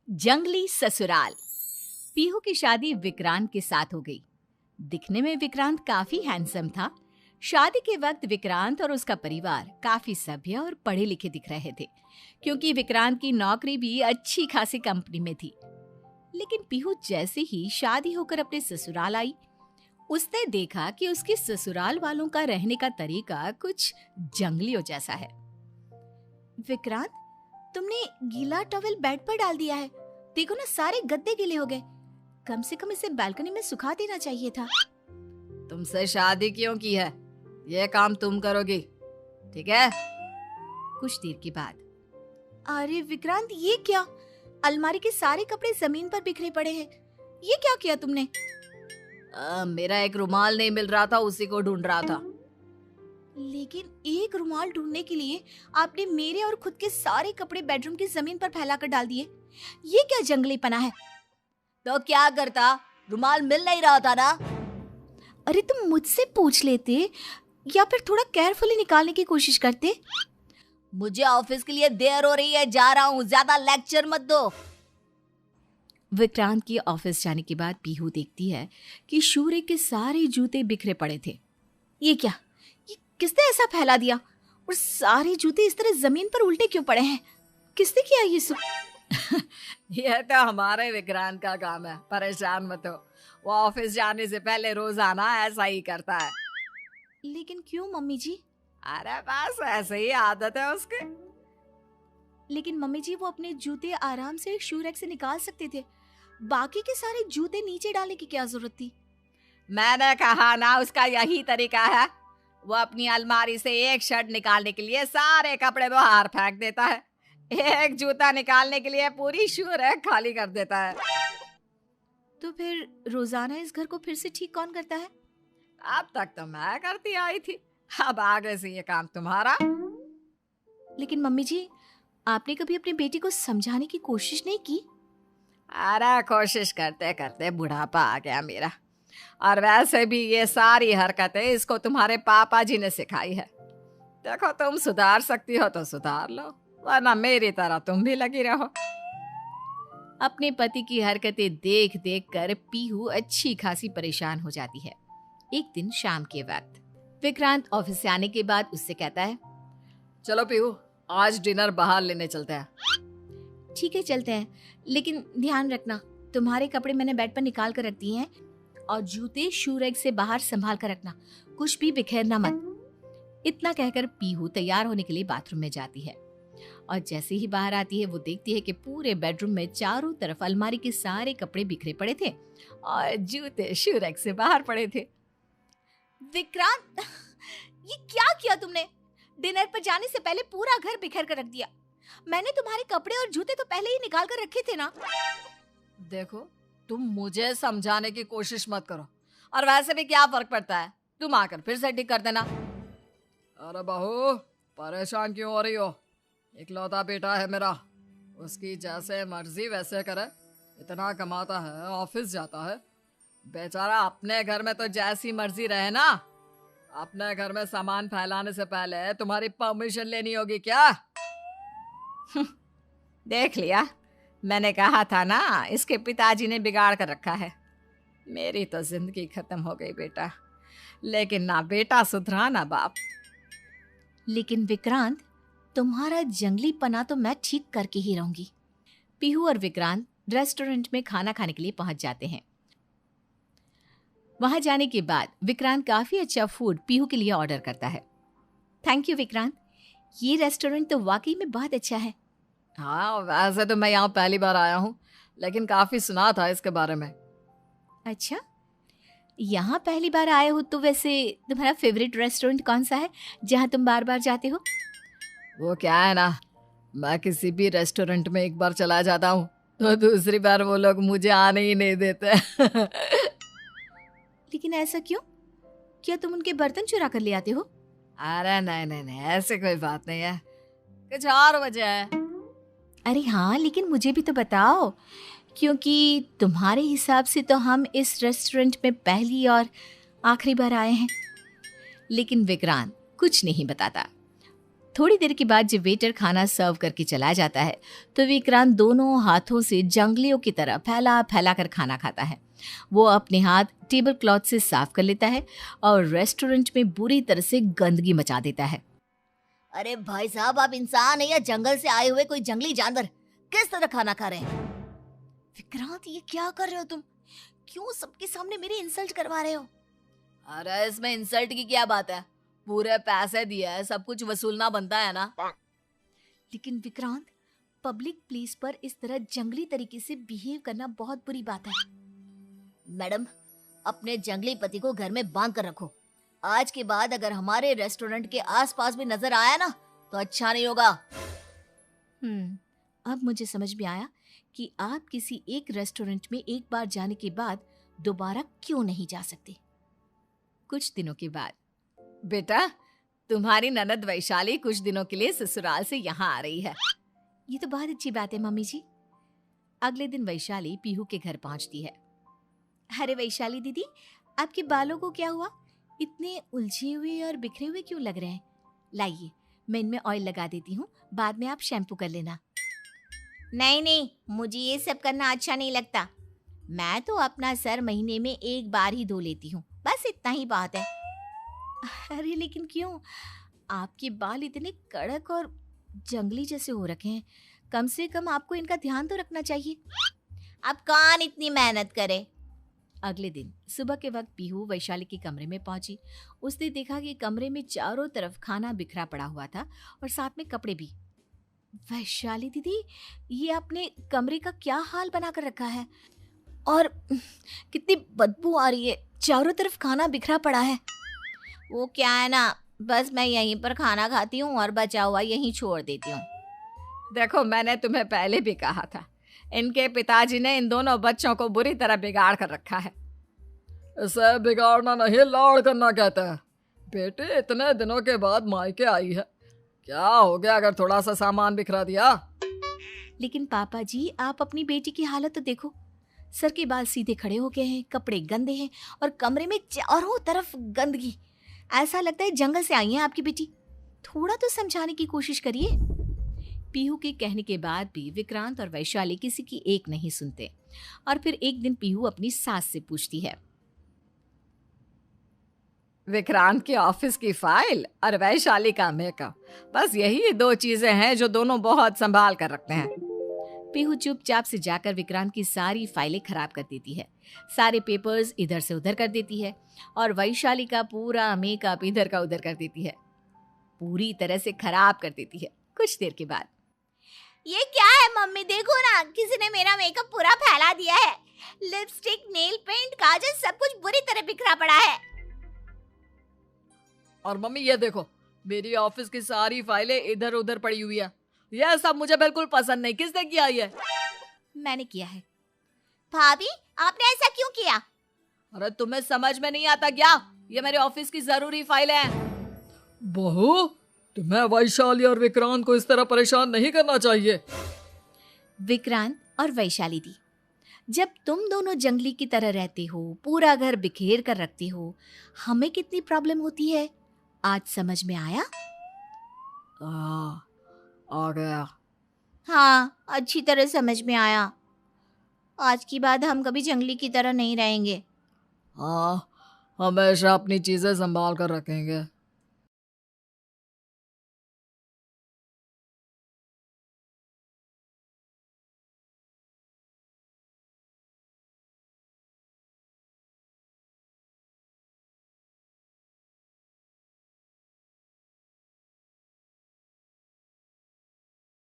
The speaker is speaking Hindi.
जंगली ससुराल। पीहू की शादी विक्रांत के साथ हो गई। दिखने में विक्रांत काफी हैंडसम था। शादी के वक्त विक्रांत और उसका परिवार काफी सभ्य और पढ़े लिखे दिख रहे थे, क्योंकि विक्रांत की नौकरी भी अच्छी खासी कंपनी में थी। लेकिन पीहू जैसे ही शादी होकर अपने ससुराल आई, उसने देखा कि उसके ससुराल वालों का रहने का तरीका कुछ जंगलियों जैसा है। विक्रांत, तुमने गीला टॉवेल बेड पर डाल दिया है। देखो ना, सारे गद्दे गीले हो गए। कम से कम इसे बालकनी में सुखा देना चाहिए था। तुमसे शादी क्यों की है? ये काम तुम करोगी, ठीक है? कुछ देर के बाद, अरे विक्रांत, ये क्या? अलमारी के सारे कपड़े जमीन पर बिखरे पड़े हैं। ये क्या किया तुमने? मेरा एक रुमाल नहीं मिल रहा था, उसी को ढूंढ रहा था। लेकिन एक रुमाल ढूंढने के लिए आपने मेरे और खुद के सारे कपड़े बेडरूम की जमीन पर फैलाकर डाल दिए। ये क्या जंगलीपना है? तो क्या करता? रुमाल मिल नहीं रहा था ना। अरे तुम मुझसे पूछ लेते या फिर थोड़ा केयरफुली निकालने की कोशिश करते। मुझे ऑफिस के लिए देर हो रही है, जा रहा हूँ, ज्यादा लेक्चर मत दो। विक्रांत के ऑफिस जाने के बाद पीहू देखती है कि शूर्य के सारे जूते बिखरे पड़े थे। ये क्या? ये किसने ऐसा फैला दिया? और सारे जूते इस तरह जमीन पर उल्टे क्यों पड़े हैं? किसने किया ये सब? यह तो हमारे विक्रांत का काम है, परेशान मत हो। वो ऑफिस जाने से पहले रोजाना ऐसा ही करता है। लेकिन क्यों मम्मी जी? अरे बस ऐसे ही आदत है उसके। लेकिन मम्मी जी, वो अपने जूते आराम से शू रैक से निकाल सकते थे। बाकी के सारे जूते नीचे डालने की क्या जरूरत थी? मैंने कहा ना, उसका यही तरीका है। वो अपनी अलमारी से एक शर्ट निकालने के लिए सारे कपड़े बाहर फेंक देता है। एक जूता निकालने के लिए पूरी शू रैक खाली कर देता है। तो फिर रोजाना इस घर को फिर से ठीक कौन करता है? अब तक तो मैं करती आई थी, अब आगे से ये काम तुम्हारा। लेकिन मम्मी जी, आपने कभी अपनी बेटी को समझाने की कोशिश नहीं की? अरे कोशिश करते करते बुढ़ापा आ गया मेरा। और वैसे भी ये सारी हरकतें इसको तुम्हारे पापा जी ने सिखाई है। देखो, तुम सुधार सकती हो तो सुधार लो, वरना मेरी तरह तुम भी लगी रहो। अपने पति की हरकतें देख देख कर पीहू अच्छी खासी परेशान हो जाती है। एक दिन शाम के वक्त विक्रांत ऑफिस से आने के बाद उससे कहता है, चलो पीहू, आज डिनर बाहर लेने चलते हैं। ठीक है, चलते हैं, लेकिन ध्यान रखना, तुम्हारे कपड़े मैंने बेड पर निकाल कर रख दिए हैं और जूते शू रैक से बाहर संभाल कर रखना, कुछ भी बिखेरना मत। इतना कहकर पीहू तैयार होने के लिए बाथरूम में जाती है और जैसे ही बाहर आती है, वो देखती है कि पूरे बेडरूम में चारों तरफ अलमारी के सारे कपड़े बिखरे पड़े थे और जूते शू रैक से बाहर पड़े थे। विक्रांत, ये क्या किया तुमने? डिनर पर जाने से पहले पूरा घर बिखेर कर रख दिया। मैंने तुम्हारे कपड़े और जूते तो पहले ही निकाल कर रखे थे ना। देखो, तुम मुझे समझाने की कोशिश मत करो, और वैसे भी क्या फर्क पड़ता है, तुम आकर फिर से ठीक कर देना। अरे बहू, परेशान क्यों हो रही हो? इकलौता बेटा है मेरा, उसकी जैसे मर्जी वैसे करे। इतना कमाता है, ऑफिस जाता है, बेचारा अपने घर में तो जैसी मर्जी रहे ना। अपने घर में सामान फैलाने से पहले तुम्हारी परमिशन लेनी होगी क्या? देख लिया, मैंने कहा था ना, इसके पिताजी ने बिगाड़ कर रखा है। मेरी तो जिंदगी खत्म हो गई बेटा, लेकिन ना बेटा सुधरा ना बाप। लेकिन विक्रांत, तुम्हारा जंगलीपना तो मैं ठीक करके ही रहूंगी। पीहू और विक्रांत रेस्टोरेंट में खाना खाने के लिए पहुंच जाते हैं। वहां जाने के बाद विक्रांत काफी अच्छा फूड पीहू के लिए ऑर्डर करता है। थैंक यू विक्रांत, ये रेस्टोरेंट तो वाकई में बहुत अच्छा है। हाँ, वैसे तो मैं यहाँ पहली बार आया हूँ, लेकिन काफी सुना था इसके बारे में। अच्छा, यहाँ पहली बार आए हो तो वैसे तुम्हारा फेवरेट रेस्टोरेंट कौन सा है जहाँ तुम बार बार जाते हो? वो क्या है ना, मैं किसी भी रेस्टोरेंट में एक बार चला जाता हूँ तो दूसरी बार वो लोग मुझे आने ही नहीं देते। लेकिन ऐसा क्यों? क्या तुम उनके बर्तन चुरा कर ले आते हो? अरे नहीं नहीं नहीं, ऐसे कोई बात नहीं है, कुछ और वजह है। अरे हाँ, लेकिन मुझे भी तो बताओ, क्योंकि तुम्हारे हिसाब से तो हम इस रेस्टोरेंट में पहली और आखिरी बार आए हैं। लेकिन विक्रांत कुछ नहीं बताता। थोड़ी देर के बाद जब वेटर खाना सर्व करके चला जाता है तो विक्रांत दोनों हाथों से जंगलियों की तरह फैला फैला कर खाना खाता है। वो अपने हाथ टेबल क्लॉथ से साफ कर लेता है और रेस्टोरेंट में बुरी तरह से गंदगी मचा देता है। अरे भाई साहब, आप इंसान है या जंगल से आए हुए कोई जंगली जानवर? किस तरह खाना खा रहे हैं? विक्रांत, ये क्या कर रहे हो तुम? क्यों सबके सामने मेरी इंसल्ट करवा रहे हो? अरे इसमें इंसल्ट की क्या बात है? पूरे पैसे दिए है, सब कुछ वसूलना बनता है ना। लेकिन विक्रांत, पब्लिक प्लेस पर इस तरह जंगली तरीके से बिहेव करना बहुत बुरी बात है। मैडम, अपने जंगली पति को घर में बांध कर रखो। आज के बाद अगर हमारे रेस्टोरेंट के आसपास भी नजर आया ना तो अच्छा नहीं होगा। अब मुझे समझ में आया कि आप किसी एक रेस्टोरेंट में एक बार जाने के बाद दोबारा क्यों नहीं जा सकते। कुछ दिनों के बाद, बेटा, तुम्हारी ननद वैशाली कुछ दिनों के लिए ससुराल से यहाँ आ रही है। ये तो बहुत अच्छी बात है मम्मी जी। अगले दिन वैशाली पीहू के घर पहुंचती है। अरे वैशाली दीदी, आपके बालों को क्या हुआ? इतने उलझे हुए और बिखरे हुए क्यों लग रहे हैं? लाइए, मैं इनमें ऑयल लगा देती हूँ, बाद में आप शैम्पू कर लेना। नहीं नहीं, मुझे ये सब करना अच्छा नहीं लगता। मैं तो अपना सर महीने में एक बार ही धो लेती हूँ, बस इतना ही बात है। अरे लेकिन क्यों? आपके बाल इतने कड़क और जंगली जैसे हो रखे हैं, कम से कम आपको इनका ध्यान तो रखना चाहिए। अब कौन इतनी मेहनत करे? अगले दिन सुबह के वक्त पीहू वैशाली के कमरे में पहुंची। उसने देखा कि कमरे में चारों तरफ खाना बिखरा पड़ा हुआ था और साथ में कपड़े भी। वैशाली दीदी, ये आपने कमरे का क्या हाल बना कर रखा है? और कितनी बदबू आ रही है, चारों तरफ खाना बिखरा पड़ा है। वो क्या है ना, बस मैं यहीं पर खाना खाती हूँ और बचा हुआ यहीं छोड़ देती हूँ। देखो, मैंने तुम्हें पहले भी कहा था, इनके पिताजी ने इन दोनों बच्चों को बुरी तरह बिगाड़ कर रखा है। इसे बिगाड़ना नहीं, लाड़ करना कहता है। बेटे, इतने दिनों के बाद मायके आई है, क्या हो गया अगर थोड़ा सा सामान बिखरा दिया? लेकिन पापा जी, आप अपनी बेटी की हालत तो देखो। सर के बाल सीधे खड़े हो गए हैं, कपड़े गंदे हैं और कमरे में चारों तरफ गंदगी। ऐसा लगता है जंगल से आई है आपकी बेटी। थोड़ा तो समझाने की कोशिश करिए। पीहू के कहने के बाद भी विक्रांत और वैशाली किसी की एक नहीं सुनते और फिर एक दिन पीहू अपनी सास से पूछती है। विक्रांत के ऑफिस की फाइल और वैशाली का मेकअप, बस यही दो चीजें हैं जो दोनों बहुत संभाल कर रखते हैं। पीहू चुपचाप से जाकर विक्रांत की सारी फाइलें खराब कर देती है, सारे पेपर्स इधर से उधर कर देती है और वैशाली का पूरा मेकअप इधर का उधर कर देती है, पूरी तरह से खराब कर देती है। कुछ देर के बाद, ये क्या है मम्मी? देखो ना, किसी ने मेरा मेकअप पूरा फैला दिया है। लिपस्टिक, नेल पेंट, काजल, सब कुछ बुरी तरह बिखरा पड़ा है। और मम्मी, ये देखो, मेरी ऑफिस की सारी फाइलें इधर उधर पड़ी हुई है। यह सब मुझे बिल्कुल पसंद नहीं। किसने किया ये? मैंने किया है। भाभी, आपने ऐसा क्यों किया? अरे तुम्हें समझ में नहीं आता क्या? ये मेरे ऑफिस की जरूरी फाइलें हैं। बहू, तुम्हें वैशाली और विक्रांत को इस तरह परेशान नहीं करना चाहिए। विक्रांत और वैशाली दी, जब तुम दोनों जंगली की तरह रहते हो, पूरा घर बिखेर कर रखते हो, हमें कितनी प्रॉब्लम होती है, आज समझ में आया? आ गया। हाँ, अच्छी तरह समझ में आया। आज की बाद हम कभी जंगली की तरह नहीं रहेंगे। हाँ, हमेशा अपनी चीजें संभाल कर रखेंगे।